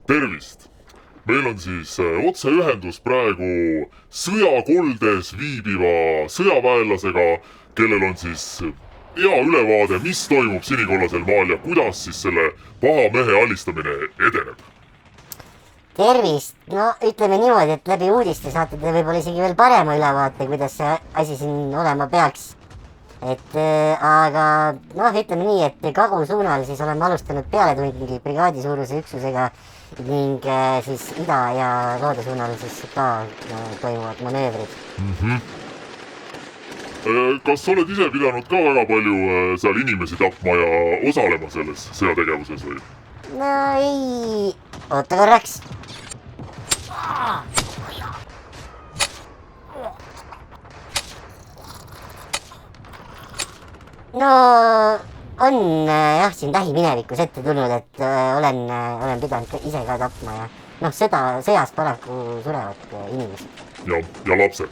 Tervist! Meil on siis otseühendus praegu sõjakoldes viibiva sõjaväelasega, kellel on siis hea ülevaade, mis toimub sinikollasel maal ja kuidas siis selle paha mehe alistamine edeneb. Tervist! No ütleme niimoodi, et läbi uudiste saate te võib-olla isegi veel parema ülevaate, kuidas see asi siin olema peaks. Aga ütleme nii, et Kagu suunal siis oleme alustanud pealetungi brigaadi suuruse üksusega ning siis ida ja loode suunal siis ka toimuvad manöövrid. Kas oled ise pidanud ka väga palju seal inimesi tapma ja osalema selles sõjategevuses või? No ei, oota korraks. No on jah siin lähiminevikus ette tulnud, et olen pidanud ise ka tapma ja sõjas paraku surevad inimesed. Ja lapsed.